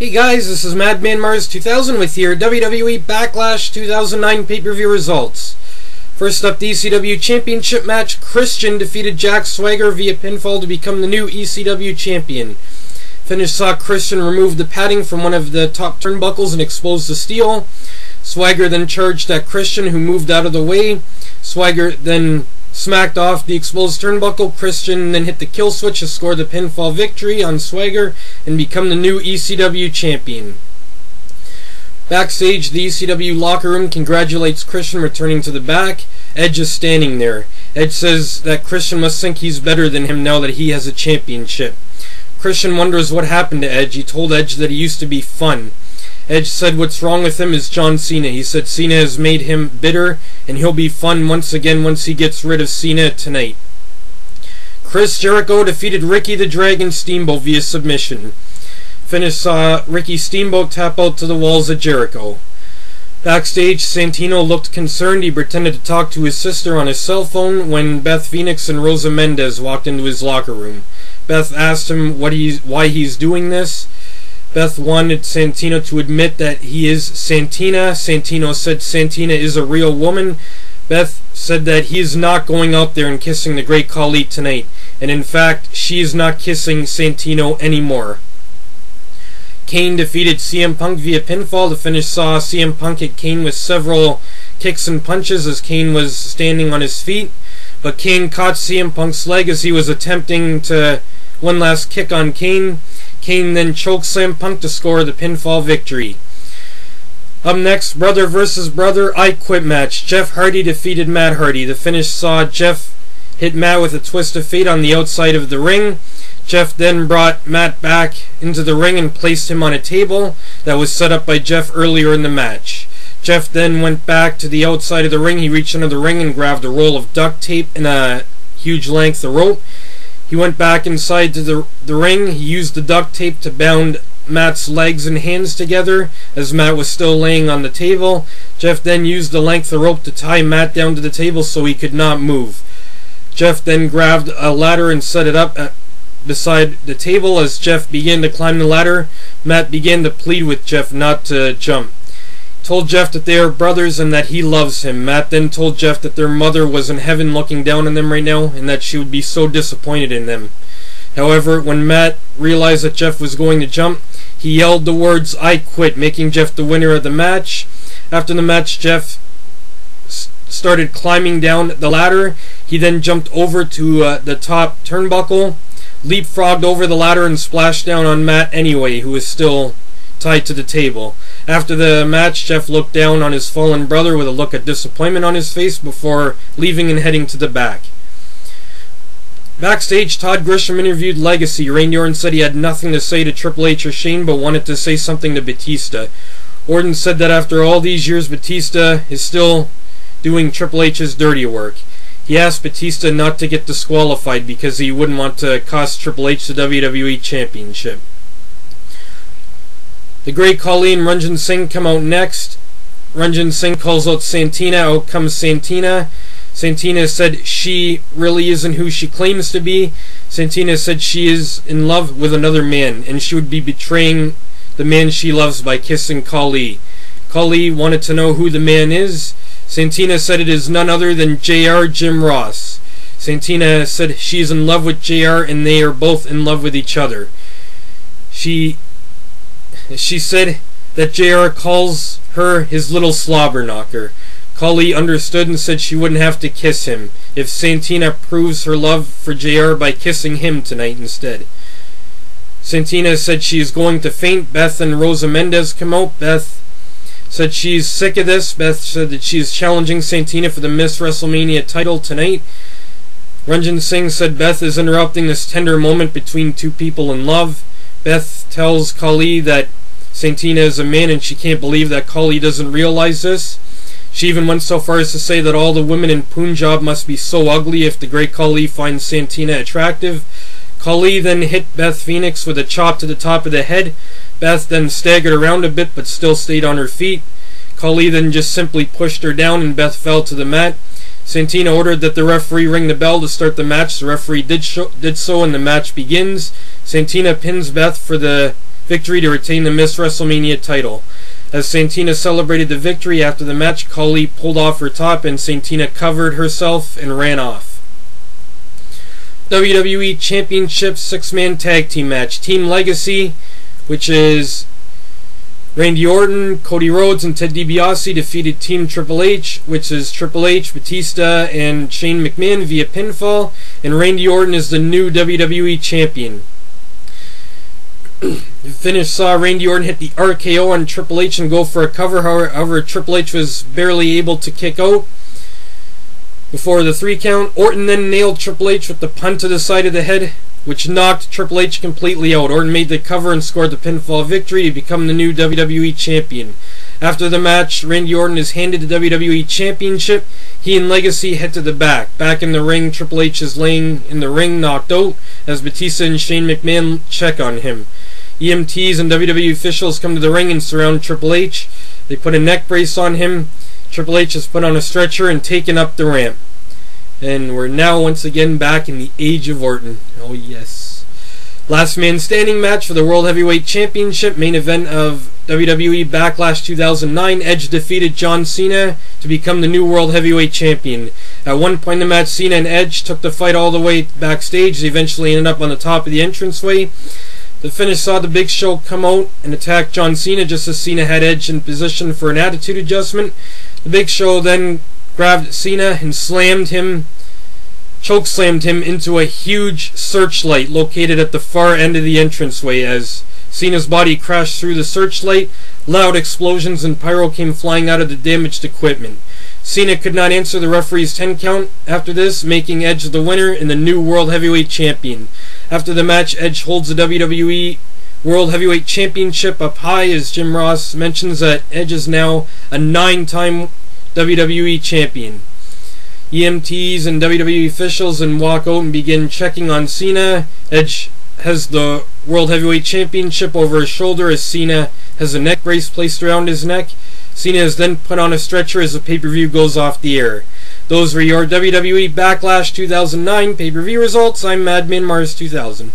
Hey guys, this is Madman Mars 2000 with your WWE Backlash 2009 pay-per-view results. First up, the ECW Championship match. Christian defeated Jack Swagger via pinfall to become the new ECW Champion. Finish saw Christian remove the padding from one of the top turnbuckles and expose the steel. Swagger then charged at Christian, who moved out of the way. Swagger then smacked off the exposed turnbuckle. Christian then hit the kill switch to score the pinfall victory on Swagger and become the new ECW Champion. Backstage, the ECW locker room congratulates Christian returning to the back. Edge is standing there. Edge says that Christian must think he's better than him now that he has a championship. Christian wonders what happened to Edge. He told Edge that he used to be fun. Edge said what's wrong with him is John Cena. He said Cena has made him bitter, and he'll be fun once again once he gets rid of Cena tonight. Chris Jericho defeated Ricky the Dragon Steamboat via submission. Finish saw Ricky Steamboat tap out to the walls of Jericho. Backstage, Santino looked concerned. He pretended to talk to his sister on his cell phone when Beth Phoenix and Rosa Mendez walked into his locker room. Beth asked him why he's doing this. Beth wanted Santino to admit that he is Santina. Santino said Santina is a real woman. Beth said that he is not going out there and kissing the Great Khali tonight. And in fact, she is not kissing Santino anymore. Kane defeated CM Punk via pinfall. The finish saw CM Punk hit Kane with several kicks and punches as Kane was standing on his feet. But Kane caught CM Punk's leg as he was attempting to one last kick on Kane. Kane then choked CM Punk to score the pinfall victory. Up next, brother versus brother I Quit match. Jeff Hardy defeated Matt Hardy. The finish saw Jeff hit Matt with a twist of fate on the outside of the ring. Jeff then brought Matt back into the ring and placed him on a table that was set up by Jeff earlier in the match. Jeff then went back to the outside of the ring. He reached under the ring and grabbed a roll of duct tape and a huge length of rope. He went back inside to the ring. He used the duct tape to bound Matt's legs and hands together as Matt was still laying on the table. Jeff then used the length of rope to tie Matt down to the table so he could not move. Jeff then grabbed a ladder and set it up beside the table. As Jeff began to climb the ladder, Matt began to plead with Jeff not to jump. Told Jeff that they are brothers and that he loves him. Matt then told Jeff that their mother was in heaven looking down on them right now and that she would be so disappointed in them. However, when Matt realized that Jeff was going to jump, he yelled the words, "I quit," making Jeff the winner of the match. After the match, Jeff started climbing down the ladder. He then jumped over to the top turnbuckle, leapfrogged over the ladder, and splashed down on Matt anyway, who was still tied to the table. After the match, Jeff looked down on his fallen brother with a look of disappointment on his face before leaving and heading to the back. Backstage, Todd Grisham interviewed Legacy. Randy Orton said he had nothing to say to Triple H or Shane, but wanted to say something to Batista. Orton said that after all these years, Batista is still doing Triple H's dirty work. He asked Batista not to get disqualified because he wouldn't want to cost Triple H the WWE Championship. The Great Khali and Ranjin Singh come out next. Ranjin Singh calls out Santina. Out comes Santina. Santina said she really isn't who she claims to be. Santina said she is in love with another man and she would be betraying the man she loves by kissing Khali. Khali wanted to know who the man is. Santina said it is none other than JR Jim Ross. Santina said she is in love with JR and they are both in love with each other. She said that JR calls her his little slobber knocker. Khali understood and said she wouldn't have to kiss him if Santina proves her love for JR by kissing him tonight instead. Santina said she is going to faint. Beth and Rosa Mendez come out. Beth said she's sick of this. Beth said that she is challenging Santina for the Miss WrestleMania title tonight. Ranjin Singh said Beth is interrupting this tender moment between two people in love. Beth tells Khali that Santina is a man and she can't believe that Khali doesn't realize this. She even went so far as to say that all the women in Punjab must be so ugly if the Great Khali finds Santina attractive. Khali then hit Beth Phoenix with a chop to the top of the head. Beth then staggered around a bit but still stayed on her feet. Khali then just simply pushed her down and Beth fell to the mat. Santina ordered that the referee ring the bell to start the match. The referee did so and the match begins. Santina pins Beth for the victory to retain the Miss WrestleMania title. As Santina celebrated the victory after the match, Khali pulled off her top and Santina covered herself and ran off. WWE Championship 6-man tag team match. Team Legacy, which is Randy Orton, Cody Rhodes, and Ted DiBiase, defeated Team Triple H, which is Triple H, Batista, and Shane McMahon via pinfall, and Randy Orton is the new WWE Champion. The finish saw Randy Orton hit the RKO on Triple H and go for a cover, however Triple H was barely able to kick out before the 3 count. Orton then nailed Triple H with the punt to the side of the head, which knocked Triple H completely out. Orton made the cover and scored the pinfall victory to become the new WWE Champion. After the match, Randy Orton is handed the WWE Championship. He and Legacy head to the back. Back in the ring, Triple H is laying in the ring knocked out as Batista and Shane McMahon check on him. EMTs and WWE officials come to the ring and surround Triple H. They put a neck brace on him. Triple H is put on a stretcher and taken up the ramp. And we're now once again back in the age of Orton. Oh yes. Last man standing match for the World Heavyweight Championship. Main event of WWE Backlash 2009. Edge defeated John Cena to become the new World Heavyweight Champion. At one point in the match, Cena and Edge took the fight all the way backstage. They eventually ended up on the top of the entranceway. The finish saw the Big Show come out and attack John Cena just as Cena had Edge in position for an attitude adjustment. The Big Show then grabbed Cena and chokeslammed him into a huge searchlight located at the far end of the entranceway. As Cena's body crashed through the searchlight, loud explosions and pyro came flying out of the damaged equipment. Cena could not answer the referee's 10 count after this, making Edge the winner and the new World Heavyweight Champion. After the match, Edge holds the WWE World Heavyweight Championship up high, as Jim Ross mentions that Edge is now a 9-time WWE Champion. EMTs and WWE officials then walk out and begin checking on Cena. Edge has the World Heavyweight Championship over his shoulder as Cena has a neck brace placed around his neck. Cena is then put on a stretcher as the pay-per-view goes off the air. Those were your WWE Backlash 2009 pay-per-view results. I'm Madman Mars 2000.